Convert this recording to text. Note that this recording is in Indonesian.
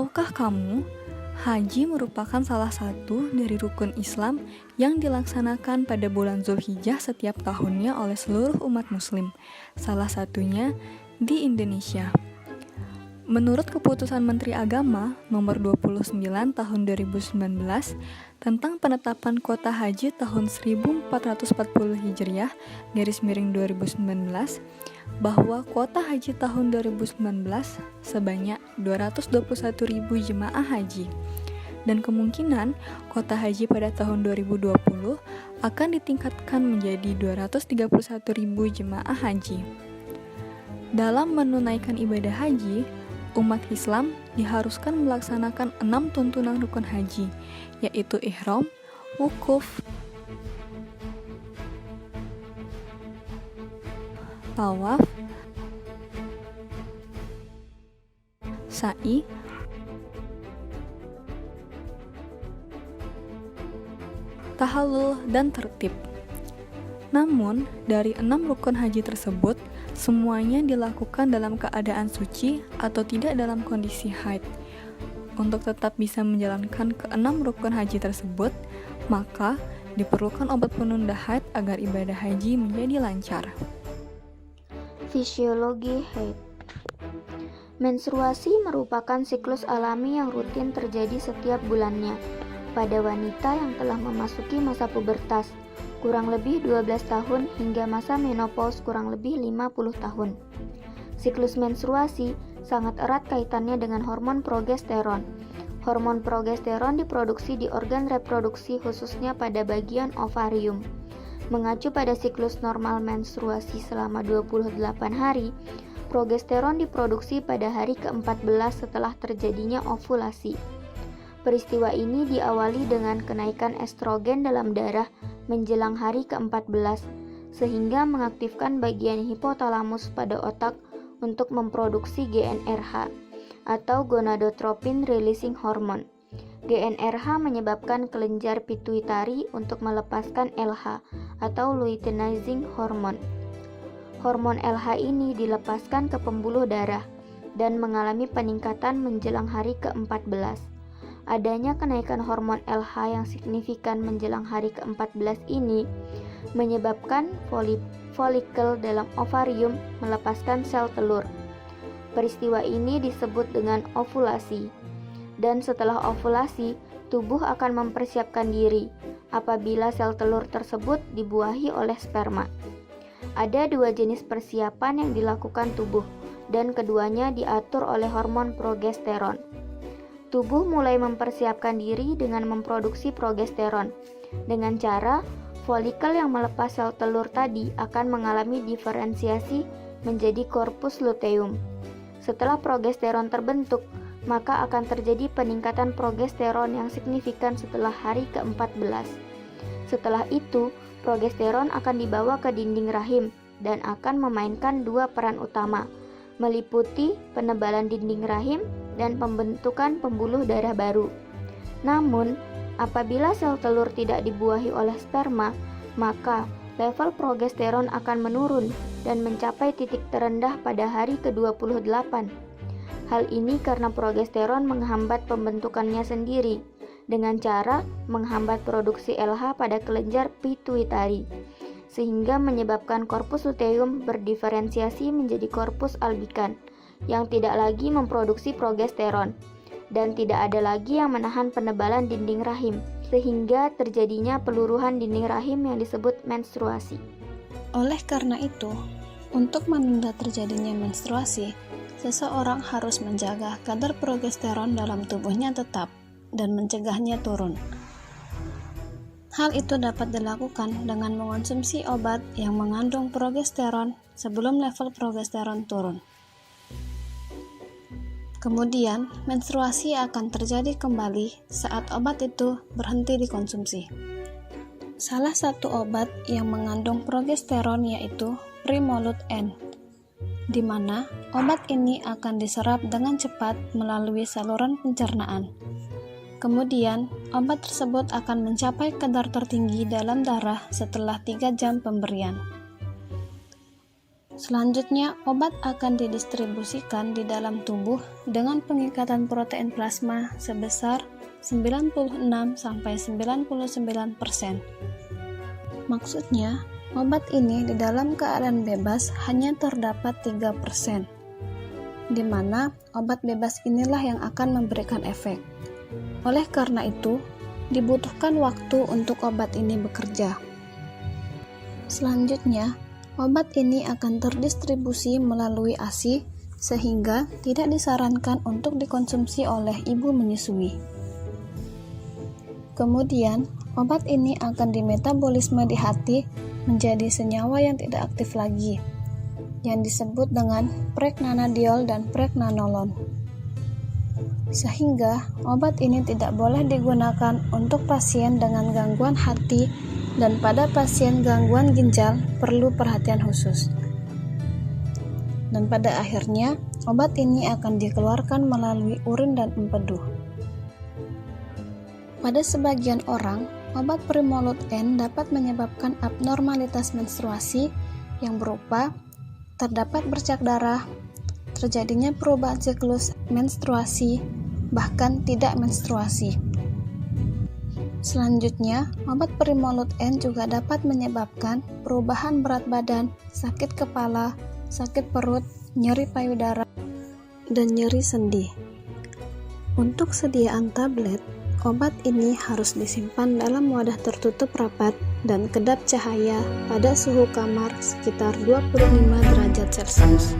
Tahukah kamu, haji merupakan salah satu dari rukun Islam yang dilaksanakan pada bulan Zulhijjah setiap tahunnya oleh seluruh umat muslim, salah satunya di Indonesia. Menurut keputusan Menteri Agama nomor 29 tahun 2019 tentang penetapan kuota haji tahun 1440 Hijriah /2019 bahwa kuota haji tahun 2019 sebanyak 221.000 jemaah haji dan kemungkinan kuota haji pada tahun 2020 akan ditingkatkan menjadi 231.000 jemaah haji. Dalam menunaikan ibadah haji, umat Islam diharuskan melaksanakan 6 tuntunan rukun haji, yaitu ihram, wukuf, tawaf, sa'i, tahallul, dan tertib. Namun, dari 6 rukun haji tersebut, semuanya dilakukan dalam keadaan suci atau tidak dalam kondisi haid. Untuk tetap bisa menjalankan ke-6 rukun haji tersebut, maka diperlukan obat penunda haid agar ibadah haji menjadi lancar. Fisiologi haid. Menstruasi merupakan siklus alami yang rutin terjadi setiap bulannya pada wanita yang telah memasuki masa pubertas, kurang lebih 12 tahun hingga masa menopause kurang lebih 50 tahun. Siklus menstruasi sangat erat kaitannya dengan hormon progesteron. Hormon progesteron diproduksi di organ reproduksi khususnya pada bagian ovarium. Mengacu pada siklus normal menstruasi selama 28 hari, progesteron diproduksi pada hari ke-14 setelah terjadinya ovulasi. Peristiwa ini diawali dengan kenaikan estrogen dalam darah menjelang hari ke-14, sehingga mengaktifkan bagian hipotalamus pada otak untuk memproduksi GnRH atau gonadotropin releasing hormone. GnRH menyebabkan kelenjar pituitari untuk melepaskan LH atau luteinizing hormone. Hormon LH ini dilepaskan ke pembuluh darah dan mengalami peningkatan menjelang hari ke-14. Adanya kenaikan hormon LH yang signifikan menjelang hari ke-14 ini menyebabkan folikel dalam ovarium melepaskan sel telur. Peristiwa ini disebut dengan ovulasi. Dan setelah ovulasi, tubuh akan mempersiapkan diri apabila sel telur tersebut dibuahi oleh sperma. Ada 2 jenis persiapan yang dilakukan tubuh, dan keduanya diatur oleh hormon progesteron. Tubuh mulai mempersiapkan diri dengan memproduksi progesteron. Dengan cara, folikel yang melepas sel telur tadi akan mengalami diferensiasi menjadi korpus luteum. Setelah progesteron terbentuk, maka akan terjadi peningkatan progesteron yang signifikan setelah hari ke-14. Setelah itu, progesteron akan dibawa ke dinding rahim dan akan memainkan 2 peran utama, meliputi penebalan dinding rahim dan pembentukan pembuluh darah baru. Namun, apabila sel telur tidak dibuahi oleh sperma, maka level progesteron akan menurun dan mencapai titik terendah pada hari ke-28. Hal ini karena progesteron menghambat pembentukannya sendiri dengan cara menghambat produksi LH pada kelenjar pituitari, sehingga menyebabkan korpus luteum berdiferensiasi menjadi korpus albikan yang tidak lagi memproduksi progesteron dan tidak ada lagi yang menahan penebalan dinding rahim, sehingga terjadinya peluruhan dinding rahim yang disebut menstruasi. Oleh karena itu, untuk menunda terjadinya menstruasi, seseorang harus menjaga kadar progesteron dalam tubuhnya tetap dan mencegahnya turun. Hal itu dapat dilakukan dengan mengonsumsi obat yang mengandung progesteron sebelum level progesteron turun. Kemudian, menstruasi akan terjadi kembali saat obat itu berhenti dikonsumsi. Salah satu obat yang mengandung progesteron yaitu Primolut N, di mana obat ini akan diserap dengan cepat melalui saluran pencernaan. Kemudian, obat tersebut akan mencapai kadar tertinggi dalam darah setelah 3 jam pemberian. Selanjutnya, obat akan didistribusikan di dalam tubuh dengan pengikatan protein plasma sebesar 96-99%. Maksudnya, obat ini di dalam keadaan bebas hanya terdapat 3%, di mana obat bebas inilah yang akan memberikan efek. Oleh karena itu, dibutuhkan waktu untuk obat ini bekerja. Selanjutnya, obat ini akan terdistribusi melalui ASI sehingga tidak disarankan untuk dikonsumsi oleh ibu menyusui. Kemudian, obat ini akan dimetabolisme di hati menjadi senyawa yang tidak aktif lagi, yang disebut dengan pregnenolone dan pregnanolone. Sehingga, obat ini tidak boleh digunakan untuk pasien dengan gangguan hati dan pada pasien gangguan ginjal perlu perhatian khusus. Dan pada akhirnya, obat ini akan dikeluarkan melalui urin dan empedu. Pada sebagian orang, obat Primolut N dapat menyebabkan abnormalitas menstruasi yang berupa terdapat bercak darah, terjadinya perubahan siklus menstruasi, bahkan tidak menstruasi. Selanjutnya, obat Primolut N juga dapat menyebabkan perubahan berat badan, sakit kepala, sakit perut, nyeri payudara, dan nyeri sendi. Untuk sediaan tablet, obat ini harus disimpan dalam wadah tertutup rapat dan kedap cahaya pada suhu kamar sekitar 25 derajat Celcius.